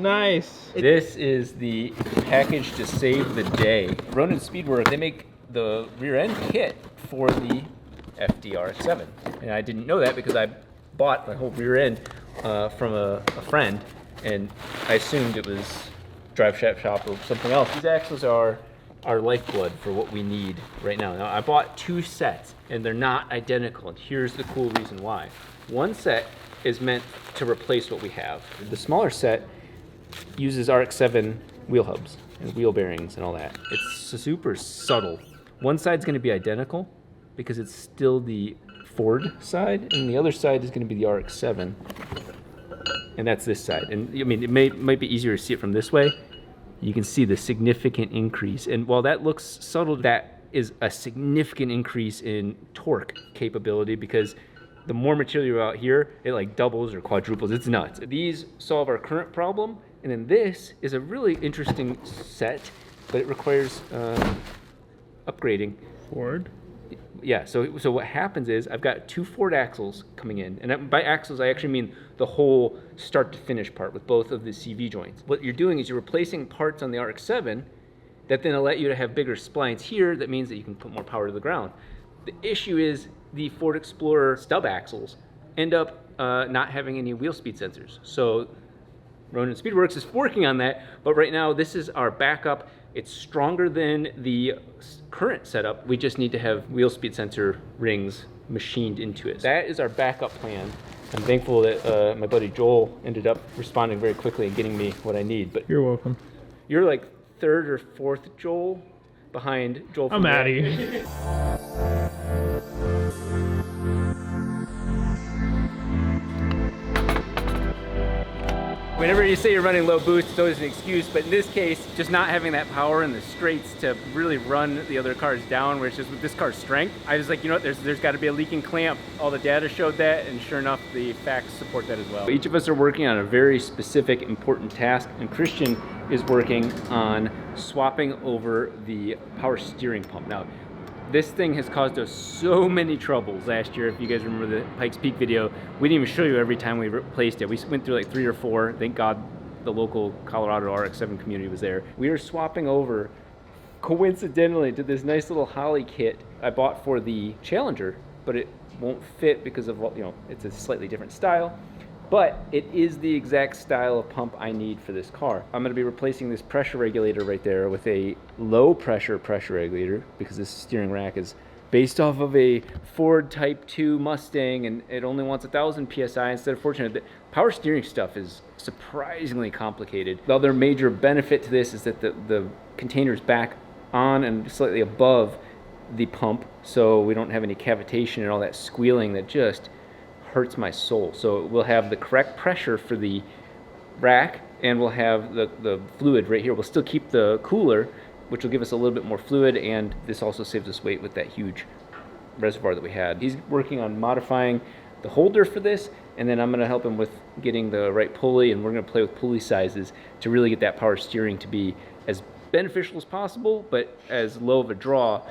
Nice. This is the package to save the day. Ronin Speedwork, they make the rear end kit for the FD RX-7. And I didn't know that because I bought the whole rear end from a friend, and I assumed it was Drive Shaft Shop or something else. These axles are our lifeblood for what we need right now. Now, I bought 2 sets, and they're not identical, and here's the cool reason why. One set is meant to replace what we have. The smaller set uses RX-7 wheel hubs and wheel bearings and all that. It's super subtle. One side's gonna be identical because it's still the Ford side, and the other side is gonna be the RX-7, and that's this side. And I mean, it might be easier to see it from this way. You can see the significant increase. And while that looks subtle, that is a significant increase in torque capability, because the more material out here, it like doubles or quadruples. It's nuts. These solve our current problem. And then this is a really interesting set, but it requires upgrading. Ford. Yeah, so what happens is I've got 2 Ford axles coming in. And by axles, I actually mean the whole start to finish part with both of the CV joints. What you're doing is you're replacing parts on the RX-7 that then allow you to have bigger splines here. That means that you can put more power to the ground. The issue is the Ford Explorer stub axles end up not having any wheel speed sensors. So Ronin Speedworks is working on that, but right now this is our backup. It's stronger than the current setup. We just need to have wheel speed sensor rings machined into it. That is our backup plan. I'm thankful that my buddy Joel ended up responding very quickly and getting me what I need. But You're welcome. you're like 3rd or 4th Joel behind Joel. I'm out of here. Whenever you say you're running low boost, it's always an excuse, but in this case, just not having that power in the straights to really run the other cars down, which is with this car's strength, I was like, you know what, there's got to be a leaking clamp. All the data showed that, and sure enough, the facts support that as well. Each of us are working on a very specific, important task, and Christian is working on swapping over the power steering pump. Now, this thing has caused us so many troubles last year. If you guys remember the Pikes Peak video, we didn't even show you every time we replaced it. We went through like 3 or 4. Thank God the local Colorado RX-7 community was there. We are swapping over, coincidentally, to this nice little Holly kit I bought for the Challenger, but it won't fit because of, you know, it's a slightly different style. But it is the exact style of pump I need for this car. I'm gonna be replacing this pressure regulator right there with a low pressure regulator, because this steering rack is based off of a Ford Type 2 Mustang, and it only wants 1,000 PSI instead of 1,400. The power steering stuff is surprisingly complicated. The other major benefit to this is that the container's back on and slightly above the pump, so we don't have any cavitation and all that squealing that just hurts my soul. So we'll have the correct pressure for the rack, and we'll have the fluid right here. We'll still keep the cooler, which will give us a little bit more fluid, and this also saves us weight with that huge reservoir that we had. He's working on modifying the holder for this, and then I'm gonna help him with getting the right pulley, and we're gonna play with pulley sizes to really get that power steering to be as beneficial as possible, but as low of a draw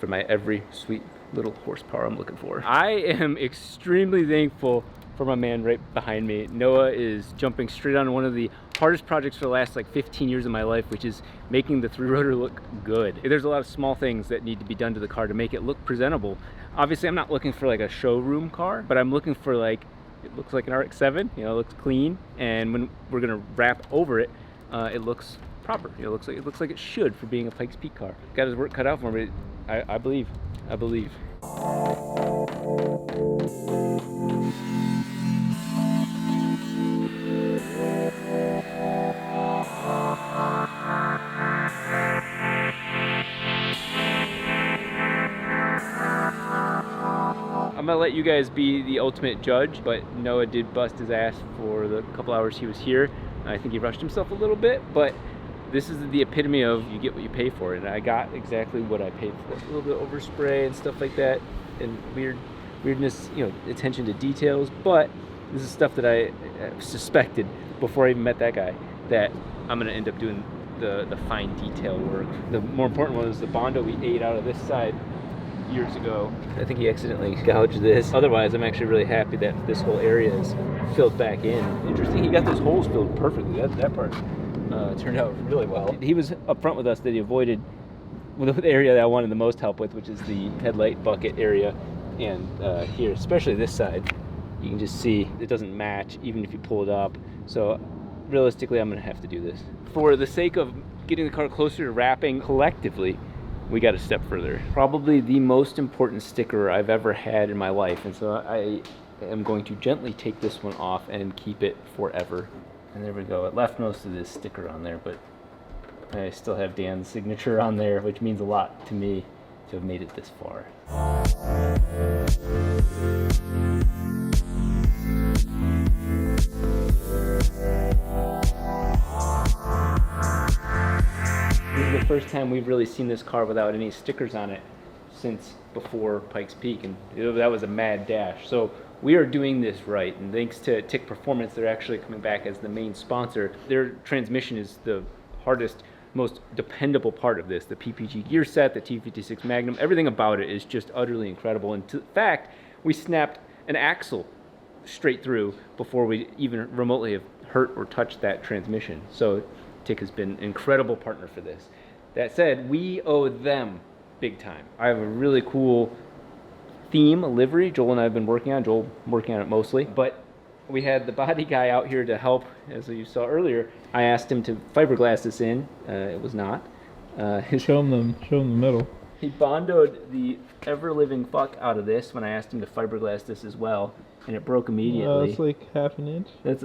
for my every sweet little horsepower I'm looking for. I am extremely thankful for my man right behind me. Noah is jumping straight on one of the hardest projects for the last like 15 years of my life, which is making the 3-rotor look good. There's a lot of small things that need to be done to the car to make it look presentable. Obviously, I'm not looking for like a showroom car, but I'm looking for like, it looks like an RX-7, you know, it looks clean, and when we're gonna wrap over it, it looks proper. You know, it looks like it should for being a Pikes Peak car. Got his work cut out for me. I believe. I believe. I'm gonna let you guys be the ultimate judge, but Noah did bust his ass for the couple hours he was here. I think he rushed himself a little bit, but this is the epitome of you get what you pay for, and I got exactly what I paid for. A little bit of overspray and stuff like that, and weirdness, you know, attention to details, but this is stuff that I suspected before I even met that guy, that I'm gonna end up doing the fine detail work. The more important one is the Bondo we ate out of this side. years ago. I think he accidentally gouged this. Otherwise, I'm actually really happy that this whole area is filled back in. Interesting, he got those holes filled perfectly. That part turned out really well. He was upfront with us that he avoided the area that I wanted the most help with, which is the headlight bucket area. And here, especially this side, you can just see it doesn't match even if you pull it up. So realistically, I'm gonna have to do this. For the sake of getting the car closer to wrapping collectively, we got a step further. Probably the most important sticker I've ever had in my life. And so I am going to gently take this one off and keep it forever. And there we go. It left most of this sticker on there, but I still have Dan's signature on there, which means a lot to me to have made it this far. This is the first time we've really seen this car without any stickers on it since before Pikes Peak, and that was a mad dash. So we are doing this right, and thanks to Tick Performance, they're actually coming back as the main sponsor. Their transmission is the hardest, most dependable part of this. The PPG gear set, the T56 Magnum, everything about it is just utterly incredible. And in fact, we snapped an axle straight through before we even remotely have hurt or touched that transmission. So Tick has been an incredible partner for this. That said, we owe them big time. I have a really cool theme, a livery. Joel and I have been working on. Joel working on it mostly, but we had the body guy out here to help, as you saw earlier. I asked him to fiberglass this in. It was not. Show him the middle. He bondoed the ever-living fuck out of this when I asked him to fiberglass this as well, and it broke immediately. It's like half an inch. That's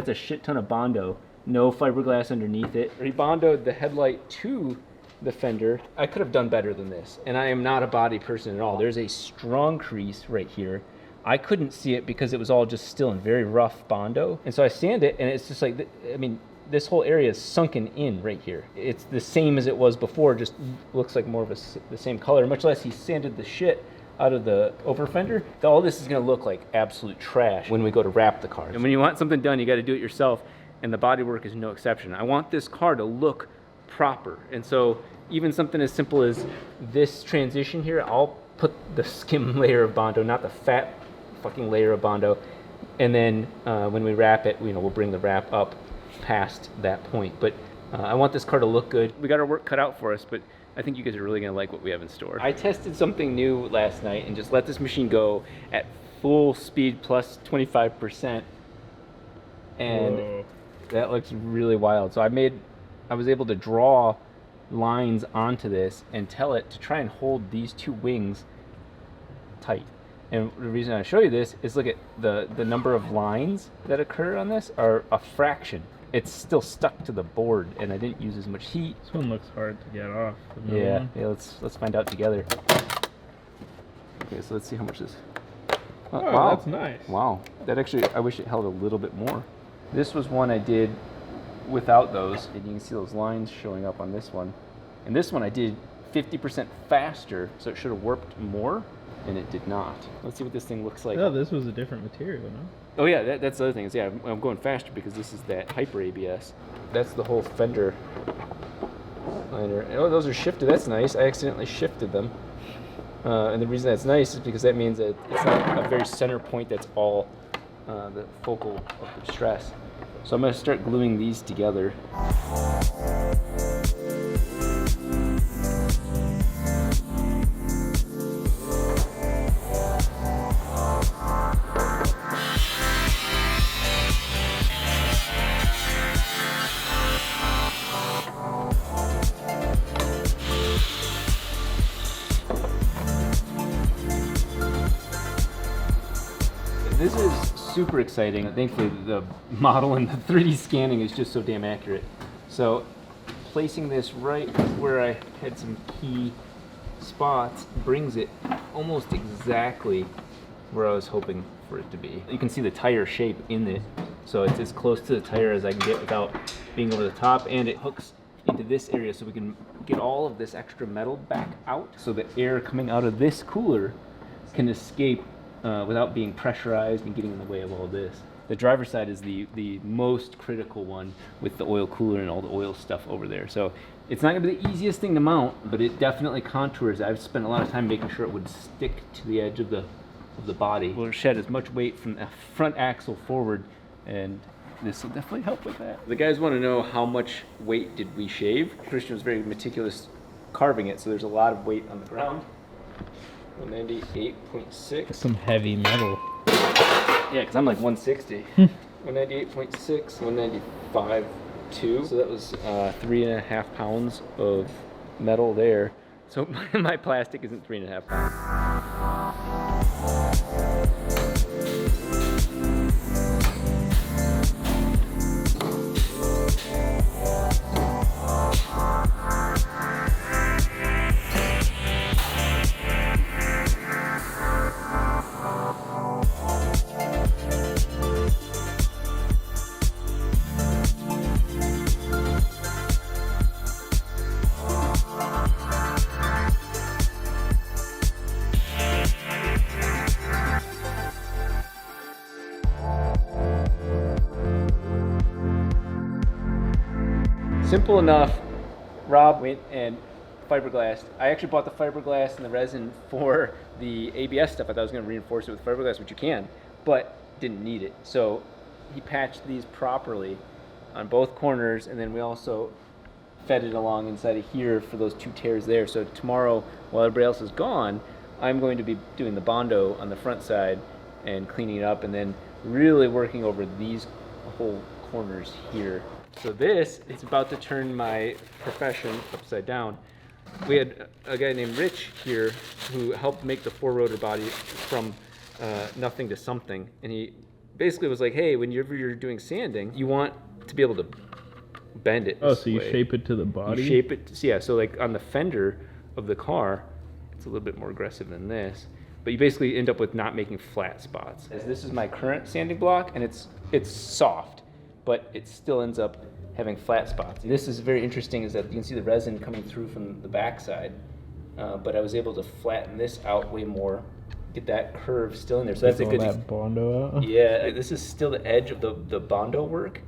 a shit ton of bondo. No fiberglass underneath it. He bondoed the headlight to the fender. I could have done better than this, and I am not a body person at all. There's a strong crease right here. I couldn't see it because it was all just still in very rough bondo, and so I sand it, and it's just like, I mean, this whole area is sunken in right here. It's the same as it was before, just looks like more of the same color, much less he sanded the shit out of the over fender. All this is gonna look like absolute trash when we go to wrap the car. And when you want something done, you gotta do it yourself, and the bodywork is no exception. I want this car to look proper, and so even something as simple as this transition here, I'll put the skim layer of bondo, not the fat fucking layer of bondo, and then when we wrap it, we'll bring the wrap up past that point. But I want this car to look good. We got our work cut out for us, but I think you guys are really gonna like what we have in store. I tested something new last night and just let this machine go at full speed plus 25%, and whoa, that looks really wild. So I was able to draw lines onto this and tell it to try and hold these two wings tight. And the reason I show you this is, look at the number of lines that occur on this are a fraction. It's still stuck to the board, and I didn't use as much heat. This one looks hard to get off. Yeah, let's find out together. Okay, so let's see how much this. Oh, wow, that's nice. Wow, that actually, I wish it held a little bit more. This was one I did without those, and you can see those lines showing up on this one. And this one I did 50% faster, so it should have warped more, and it did not. Let's see what this thing looks like. Oh, this was a different material, no? Oh yeah, that's the other thing. Is, yeah, I'm going faster because this is that Hyper ABS. That's the whole fender liner. Oh, those are shifted. That's nice. I accidentally shifted them. And the reason that's nice is because that means that it's not a very center point that's all the focal of the stress. So I'm going to start gluing these together. This is super exciting. Thankfully, the model and the 3D scanning is just so damn accurate. So placing this right where I had some key spots brings it almost exactly where I was hoping for it to be. You can see the tire shape in it, so it's as close to the tire as I can get without being over the top, and it hooks into this area so we can get all of this extra metal back out so the air coming out of this cooler can escape without being pressurized and getting in the way of all this. The driver's side is the most critical one with the oil cooler and all the oil stuff over there. So it's not going to be the easiest thing to mount, but it definitely contours. I've spent a lot of time making sure it would stick to the edge of the body. We'll shed as much weight from the front axle forward, and this will definitely help with that. The guys want to know how much weight did we shave. Christian was very meticulous carving it, so there's a lot of weight on the ground. 198.6. Some heavy metal. Yeah, because I'm like 160. 198.6, 195.2. So that was 3.5 pounds of metal there. So my plastic isn't 3.5 pounds. Simple enough. Rob went and fiberglassed. I actually bought the fiberglass and the resin for the ABS stuff. I thought I was going to reinforce it with fiberglass, which you can, but didn't need it. So he patched these properly on both corners, and then we also fed it along inside of here for those 2 tears there. So tomorrow, while everybody else is gone, I'm going to be doing the Bondo on the front side and cleaning it up, and then really working over these whole corners here. So this is about to turn my profession upside down. We had a guy named Rich here who helped make the 4-rotor body from nothing to something. And he basically was like, hey, whenever you're doing sanding, you want to be able to bend it. Oh, so you shape it to the body? You shape it, yeah, so like on the fender of the car, it's a little bit more aggressive than this. But you basically end up with not making flat spots. As this is my current sanding block, and it's soft, but it still ends up having flat spots. This is very interesting, is that you can see the resin coming through from the backside, but I was able to flatten this out way more, get that curve still in there. So that's a good. That Bondo out. Yeah, this is still the edge of the Bondo work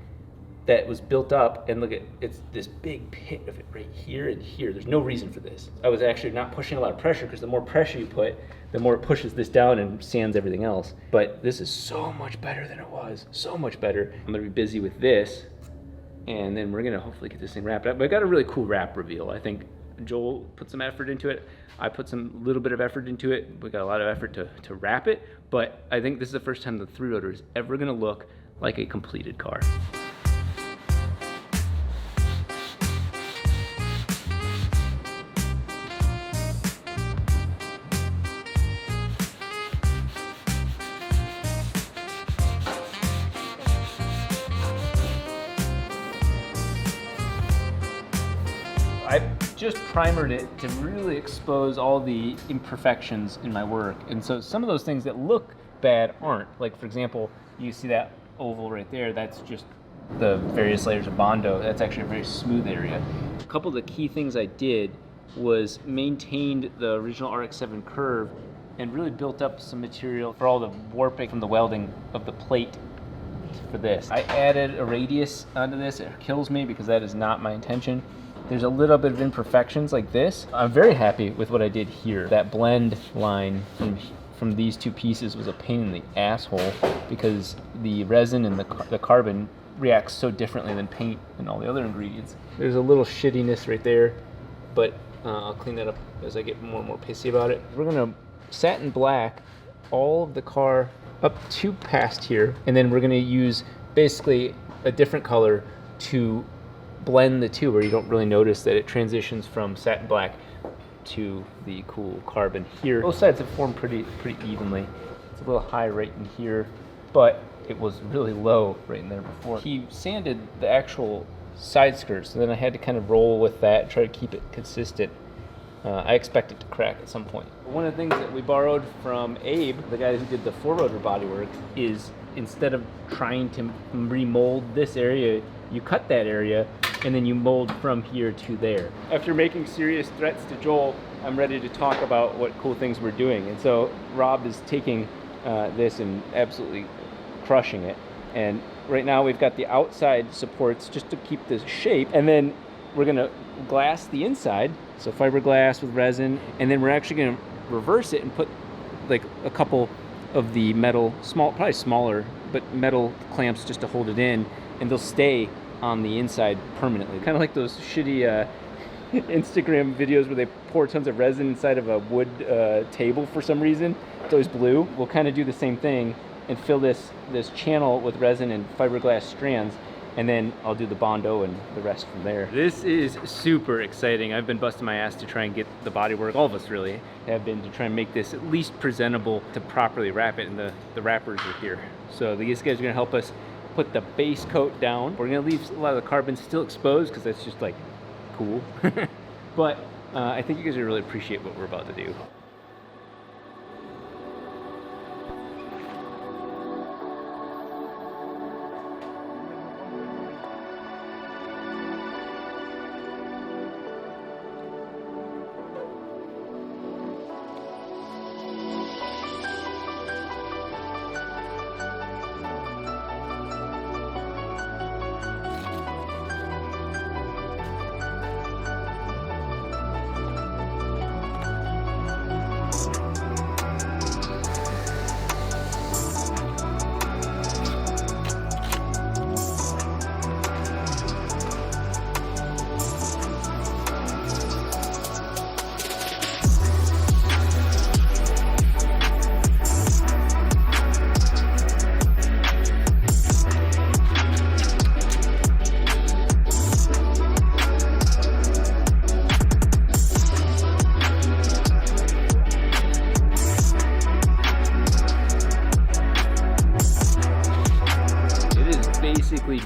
that was built up, and look at, it's this big pit of it right here and here. There's no reason for this. I was actually not pushing a lot of pressure, because the more pressure you put, the more it pushes this down and sands everything else. But this is so much better than it was, so much better. I'm gonna be busy with this, and then we're gonna hopefully get this thing wrapped up. But I got a really cool wrap reveal. I think Joel put some effort into it. I put some little bit of effort into it. We got a lot of effort to wrap it, but I think this is the first time the 3-rotor is ever gonna look like a completed car. I just primered it to really expose all the imperfections in my work. And so some of those things that look bad aren't. Like, for example, you see that oval right there, that's just the various layers of Bondo. That's actually a very smooth area. A couple of the key things I did was maintained the original RX-7 curve and really built up some material for all the warping from the welding of the plate for this. I added a radius onto this. It kills me because that is not my intention. There's a little bit of imperfections like this. I'm very happy with what I did here. That blend line from these two pieces was a pain in the asshole because the resin and the carbon reacts so differently than paint and all the other ingredients. There's a little shittiness right there, but I'll clean that up as I get more and more pissy about it. We're gonna satin black all of the car up to past here, and then we're gonna use basically a different color to blend the two, where you don't really notice that it transitions from satin black to the cool carbon here. Both sides have formed pretty evenly. It's a little high right in here, but it was really low right in there before. He sanded the actual side skirts, and then I had to kind of roll with that and try to keep it consistent. I expect it to crack at some point. One of the things that we borrowed from Abe, the guy who did the 4-rotor bodywork, is instead of trying to remold this area, you cut that area and then you mold from here to there. After making serious threats to Joel, I'm ready to talk about what cool things we're doing. And so Rob is taking this and absolutely crushing it. And right now we've got the outside supports just to keep the shape, and then we're gonna glass the inside, so fiberglass with resin, and then we're actually gonna reverse it and put like a couple of the metal, probably smaller, but metal clamps just to hold it in, and they'll stay on the inside permanently. Kind of like those shitty Instagram videos where they pour tons of resin inside of a wood table for some reason. It's always blue. We'll kind of do the same thing and fill this channel with resin and fiberglass strands, and then I'll do the Bondo and the rest from there. This is super exciting. I've been busting my ass to try and get the bodywork, all of us really have been, to try and make this at least presentable to properly wrap it, and the wrappers are here. So these guys are gonna help us put the base coat down. We're gonna leave a lot of the carbon still exposed because that's just like cool. But I think you guys will really appreciate what we're about to do.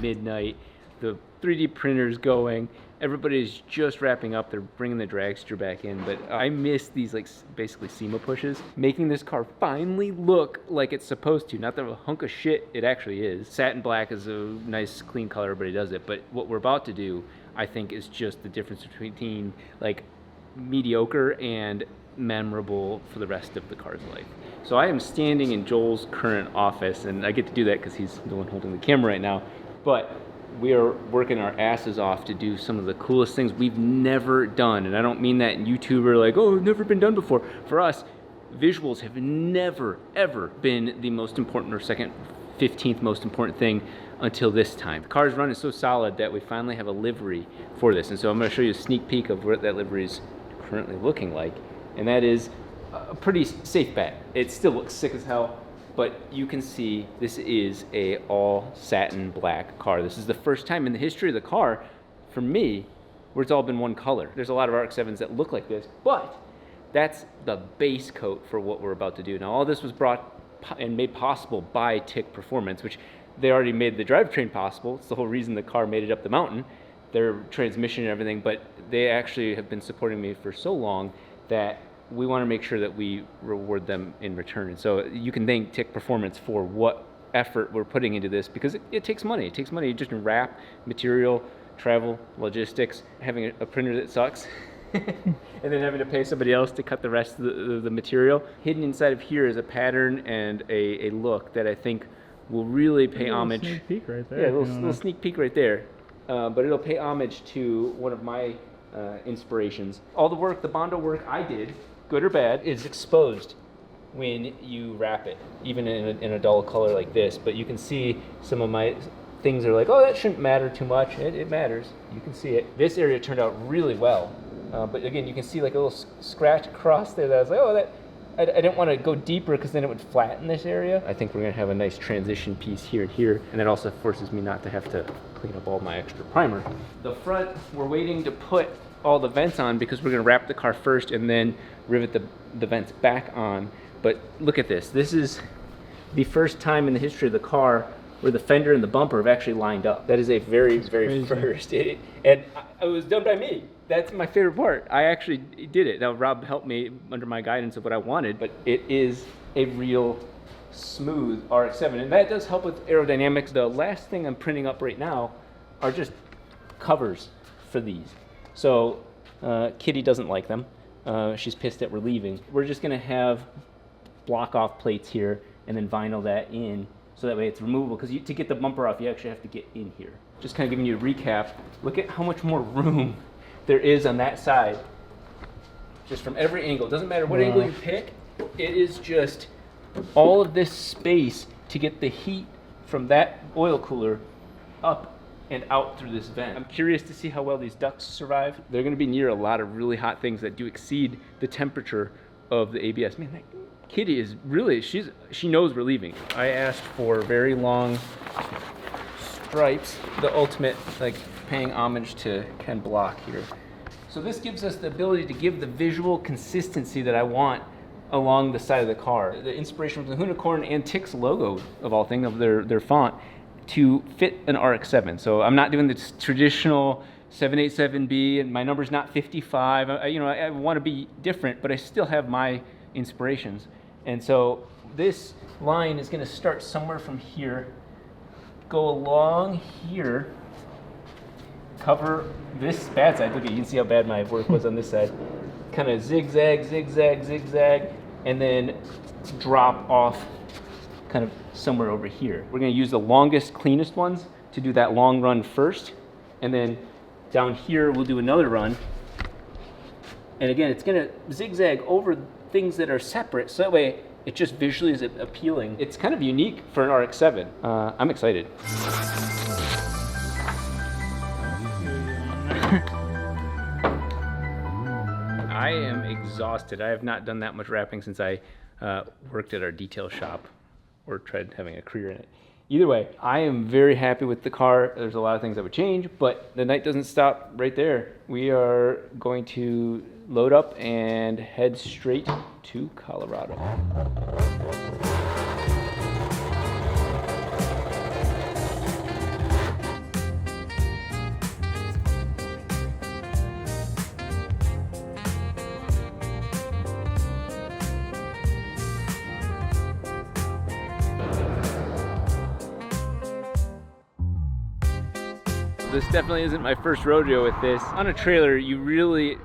Midnight, the 3D printer's going, everybody's just wrapping up, they're bringing the dragster back in, but I miss these like basically SEMA pushes, making this car finally look like it's supposed to. Not that a hunk of shit it actually is. Satin black is a nice clean color, everybody does it, but what we're about to do, I think, is just the difference between like mediocre and memorable for the rest of the car's life. So I am standing in Joel's current office, and I get to do that because he's the one holding the camera right now. But we are working our asses off to do some of the coolest things we've never done. And I don't mean that in YouTuber like, oh, never been done before. For us, visuals have never, ever been the most important or second, 15th most important thing until this time. The car's running so solid that we finally have a livery for this. And so I'm gonna show you a sneak peek of what that livery is currently looking like. And that is a pretty safe bet. It still looks sick as hell. But you can see this is a all satin black car. This is the first time in the history of the car, for me, where it's all been one color. There's a lot of RX-7s that look like this, but that's the base coat for what we're about to do. Now, all this was brought and made possible by TIC Performance, which they already made the drivetrain possible. It's the whole reason the car made it up the mountain, their transmission and everything, but they actually have been supporting me for so long that we want to make sure that we reward them in return. And so you can thank TIC Performance for what effort we're putting into this, because it takes money. It takes money just to wrap material, travel, logistics, having a printer that sucks, and then having to pay somebody else to cut the rest of the material. Hidden inside of here is a pattern and a look that I think will really pay homage. Sneak peek right there. Yeah, a little sneak peek right there. But it'll pay homage to one of my inspirations. All the work, the Bondo work I did, good or bad, is exposed when you wrap it, even in a dull color like this. But you can see some of my things are like, oh, that shouldn't matter too much. It matters. You can see it. This area turned out really well. But again, you can see like a little scratch across there that I was like, oh, that I didn't want to go deeper because then it would flatten this area. I think we're going to have a nice transition piece here and here, and that also forces me not to have to clean up all my extra primer. The front, we're waiting to put all the vents on because we're going to wrap the car first and then rivet the vents back on. But look at this. This is the first time in the history of the car where the fender and the bumper have actually lined up. That is a very, very first. And it was done by me. That's my favorite part. I actually did it. Now, Rob helped me under my guidance of what I wanted, but it is a real smooth RX-7, and that does help with aerodynamics. The last thing I'm printing up right now are just covers for these. So Kitty doesn't like them. She's pissed that we're leaving. We're just gonna have block off plates here and then vinyl that in so that way it's removable, because to get the bumper off, you actually have to get in here. Just kind of giving you a recap. Look at how much more room there is on that side, just from every angle. Doesn't matter what angle you pick, it is just all of this space to get the heat from that oil cooler up and out through this vent. I'm curious to see how well these ducts survive. They're gonna be near a lot of really hot things that do exceed the temperature of the ABS. Man, that kitty is really, she knows we're leaving. I asked for very long stripes, the ultimate, like, paying homage to Ken Block here. So this gives us the ability to give the visual consistency that I want along the side of the car. The inspiration from the Unicorn and Tix logo, of all things, of their font, to fit an RX-7. So I'm not doing the traditional 787B, and my number's not 55. I want to be different, but I still have my inspirations. And so this line is going to start somewhere from here, go along here, cover this bad side. Look, you can see how bad my work was on this side. Kind of zigzag, zigzag, zigzag, and then drop off kind of somewhere over here. We're going to use the longest, cleanest ones to do that long run first, and then down here we'll do another run. And again, it's going to zigzag over things that are separate, so that way it just visually is appealing. It's kind of unique for an RX-7. I'm excited. I am exhausted. I have not done that much wrapping since I worked at our detail shop, or tried having a career in it. Either way, I am very happy with the car. There's a lot of things I would change, but the night doesn't stop right there. We are going to load up and head straight to Colorado. This definitely isn't my first rodeo with this. On a trailer, you really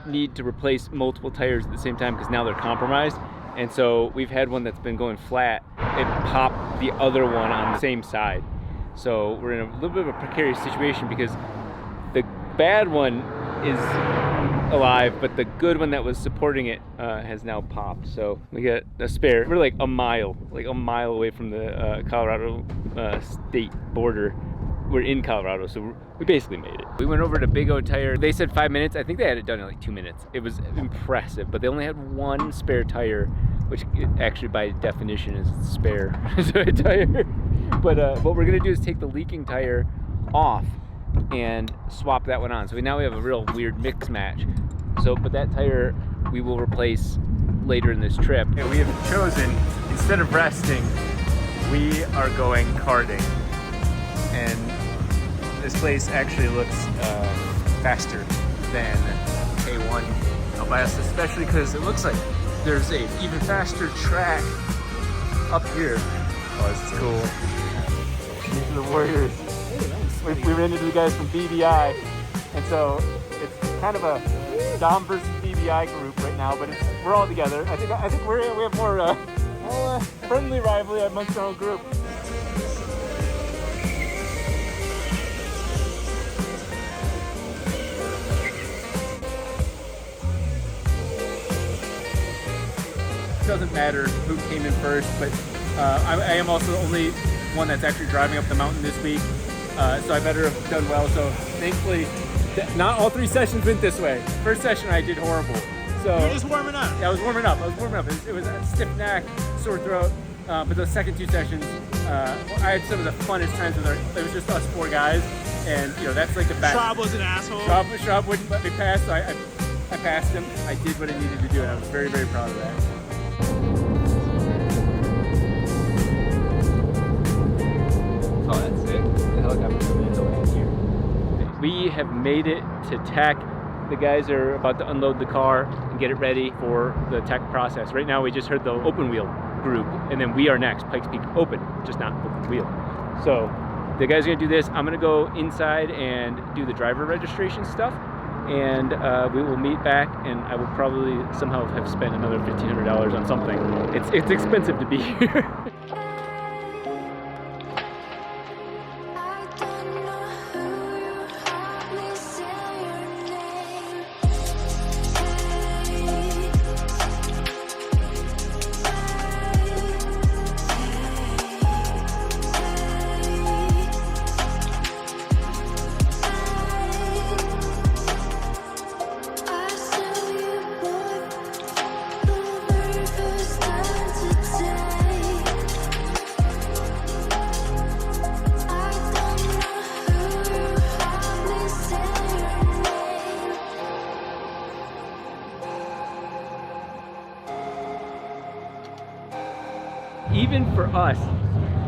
need to replace multiple tires at the same time because now they're compromised. And so we've had one that's been going flat. It popped the other one on the same side. So we're in a little bit of a precarious situation because the bad one is alive, but the good one that was supporting it has now popped. So we got a spare. We're like a mile away from the Colorado state border. We're in Colorado, so we basically made it. We went over to Big O Tire. They said 5 minutes. I think they had it done in like 2 minutes. It was impressive, but they only had one spare tire, which actually by definition is spare tire. But what we're gonna do is take the leaking tire off and swap that one on. So now we have a real weird mix match. So, but that tire we will replace later in this trip. And we have chosen, instead of resting, we are going karting. And this place actually looks faster than A1 out by us, especially because it looks like there's a even faster track up here. Oh, this is cool. These are the Warriors. We ran into the guys from BBI, and so it's kind of a Dahm versus BBI group right now, but we're all together. I think we have more friendly rivalry amongst our own group. Doesn't matter who came in first, but I am also the only one that's actually driving up the mountain this week, so I better have done well. So thankfully, not all 3 sessions went this way. First session I did horrible. So you were just warming up. Yeah, I was warming up. It was a stiff neck, sore throat. But the second 2 sessions, I had some of the funnest times with it was just us 4 guys, and that's like the best. Schraub was an asshole. Schraub wouldn't let me pass, so I passed him. I did what I needed to do, and I was very, very proud of that. Oh, that's sick. The helicopter's going to land here. We have made it to tech. The guys are about to unload the car and get it ready for the tech process. Right now, we just heard the open wheel group, and then we are next. Pikes Peak open, just not open wheel. So the guys are going to do this. I'm going to go inside and do the driver registration stuff, and we will meet back, and I will probably somehow have spent another $1,500 on something. It's expensive to be here. even for us,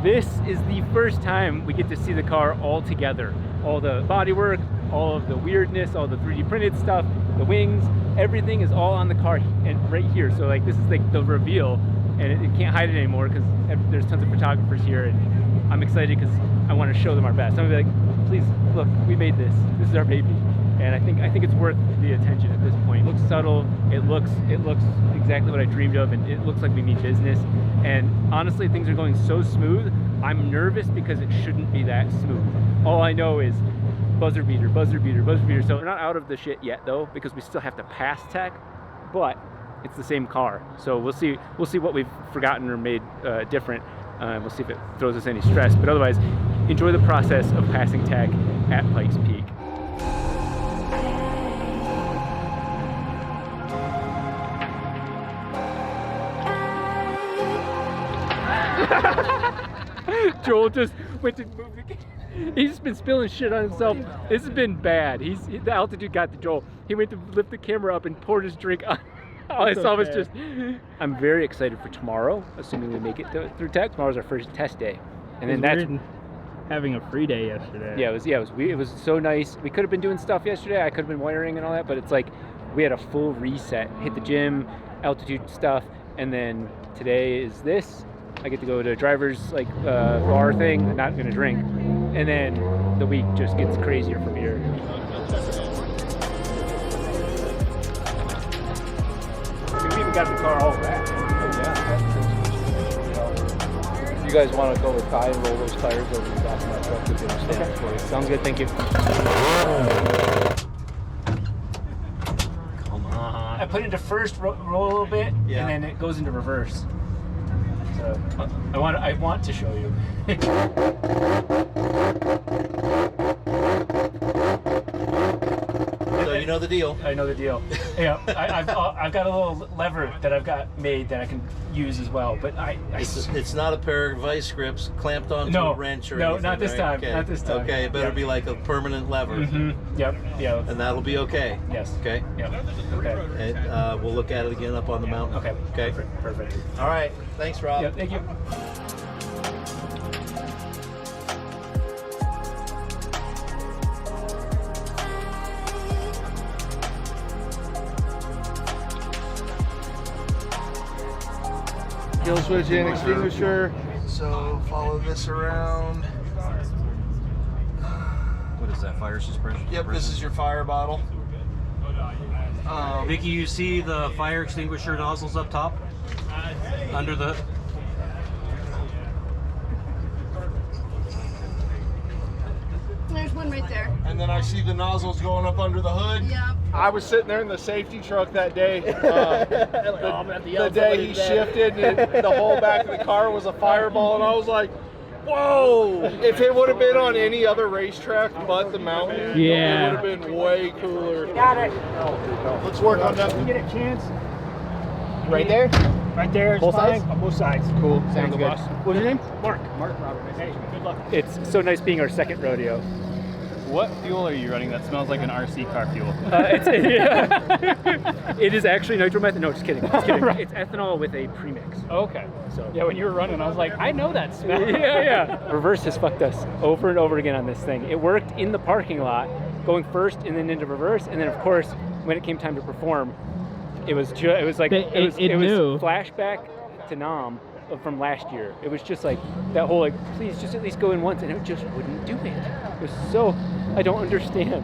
this is the first time we get to see the car all together. All the bodywork, all of the weirdness, all the 3D printed stuff, the wings, everything is all on the car and right here. So like this is like the reveal, and it can't hide it anymore because there's tons of photographers here, and I'm excited because I want to show them our best. I'm gonna be like, please look, we made this. This is our baby, and I think it's worth the attention at this point. It looks subtle. It looks exactly what I dreamed of, and it looks like we mean business. And honestly, things are going so smooth. I'm nervous because it shouldn't be that smooth. All I know is buzzer beater, buzzer beater, buzzer beater. So we're not out of the shit yet though, because we still have to pass tech, but it's the same car. So we'll see what we've forgotten or made different. We'll see if it throws us any stress, but otherwise, enjoy the process of passing tech at Pikes Peak. Joel just went to move the... He's been spilling shit on himself. This has been bad. The altitude got to Joel. He went to lift the camera up and poured his drink on. All I saw was just... I'm very excited for tomorrow, assuming we make it through tech. Tomorrow's our first test day. And then that's... Weird having a free day yesterday. Yeah, it was so nice. We could have been doing stuff yesterday. I could have been wiring and all that, but it's like we had a full reset. Hit the gym, altitude stuff, and then today is this. I get to go to a driver's bar thing. I'm not gonna drink, and then the week just gets crazier from here. We even got the car all wrapped. You guys want to go with Ty and roll those tires over the back of my truck to stand for you? Sounds good. Thank you. Come on. I put it into first, roll a little bit, and then it goes into reverse. So I want to show you. So you know the deal. I know the deal. Yeah, I've got a little lever that I've got made that I can use as well. But It's not a pair of vice grips clamped onto a wrench or anything. No, not this right? time. Okay. Not this time. Okay, it better be like a permanent lever. Mm-hmm. Yep. Yeah. And that'll be okay. Yes. Okay. Yep. Okay. And we'll look at it again up on the mountain. Okay. Okay. Perfect. All right. Thanks, Rob. Yeah. Thank you. Kill switch and extinguisher. So follow this around. What is that, fire suppression? Yep, this is your fire bottle. Vicky, you see the fire extinguisher nozzles up top? Under the... There's one right there. And then I see the nozzles going up under the hood. Yep. I was sitting there in the safety truck that day. The day he shifted, and the whole back of the car was a fireball, and I was like, whoa! If it would have been on any other racetrack but the mountain, Yeah. it would have been way cooler. Got it. Let's work on that. You get a chance. Right there. Right there. Both fine. sides? On both sides. Cool. Sounds good. What's your name? Mark. Mark Robert. Hey, good luck. It's so nice being our second rodeo. What fuel are you running that smells like an RC car fuel? It is actually nitromethane. No, just kidding. Just kidding. It's ethanol with a premix. Okay. So Yeah, when you were running, I was like, I know that smell. yeah. Reverse has fucked us over and over again on this thing. It worked in the parking lot, going first and then into reverse, and then of course, when it came time to perform, it was flashback to Dahm from last year. It was just like that whole please just at least go in once, and it just wouldn't do it. It was so, I don't understand.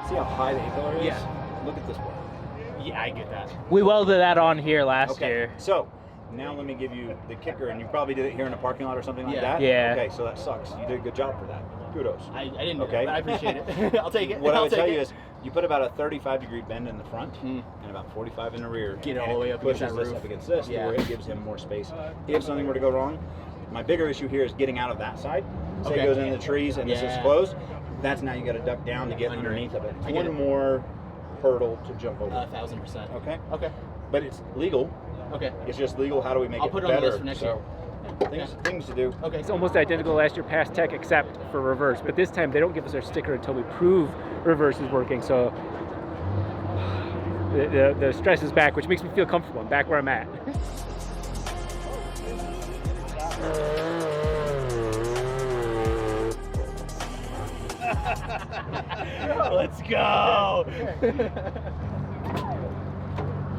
See how high the impeller is? Yeah. Look at this one. Yeah, I get that. We welded that on here last year. So, now let me give you the kicker, and you probably did it here in a parking lot or something like that? Yeah. Okay, so that sucks. You did a good job for that. Kudos. I didn't know Okay. that, but I appreciate it. I'll take it. What I I'll would take tell it. you is, you put about a 35-degree bend in the front and about 45 in the rear. Get it and all the way up against pushes that this roof. up against this, Yeah. where it gives him more space. If something were to go wrong, my bigger issue here is getting out of that side. Say Okay. it goes into the trees and this is Yeah. closed. That's now you got to duck down to get underneath of it. It's one more hurdle to jump over? 1,000%. Okay. Okay. But it's legal. Okay. It's just legal. How do we make I'll it put it on the better? list for next year. Things to do. Okay. It's almost identical to last year past tech except for reverse, but this time they don't give us our sticker until we prove reverse is working. So the stress is back, which makes me feel comfortable. I'm back where I'm at. Let's go.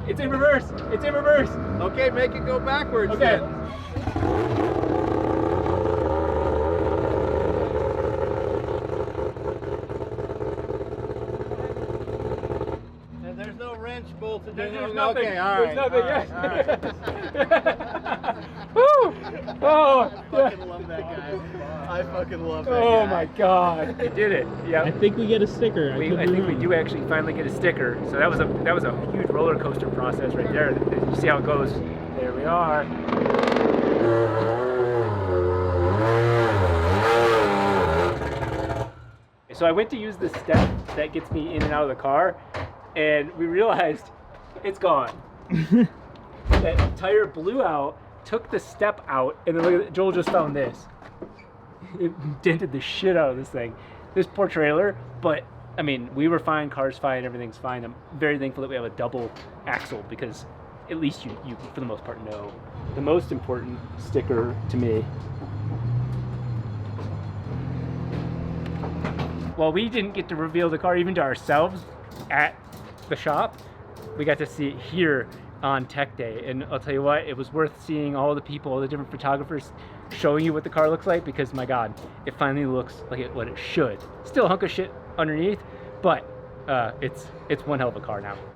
It's in reverse. It's in reverse. Okay, make it go backwards. Okay. Then. And there's no wrench bolted in. There's nothing. Okay, all right. There's nothing. all right, Yes. Woo! Oh, I fucking love that guy. I fucking love that guy. oh my God! We did it. Yeah. I think we get a sticker. I think we do actually finally get a sticker. So that was a huge roller coaster process right there. You see how it goes. There we are. So I went to use the step that gets me in and out of the car, and we realized it's gone. That tire blew out, took the step out, and then look at Joel just found this. It dented the shit out of this thing. This poor trailer, but I mean, we were fine, car's fine, everything's fine. I'm very thankful that we have a double axle because at least you for the most part know. The most important sticker to me. Well, we didn't get to reveal the car even to ourselves at the shop. We got to see it here on Tech Day, and I'll tell you what, it was worth seeing all the people, all the different photographers showing you what the car looks like, because my God, it finally looks like what it should. Still a hunk of shit underneath, but it's one hell of a car now.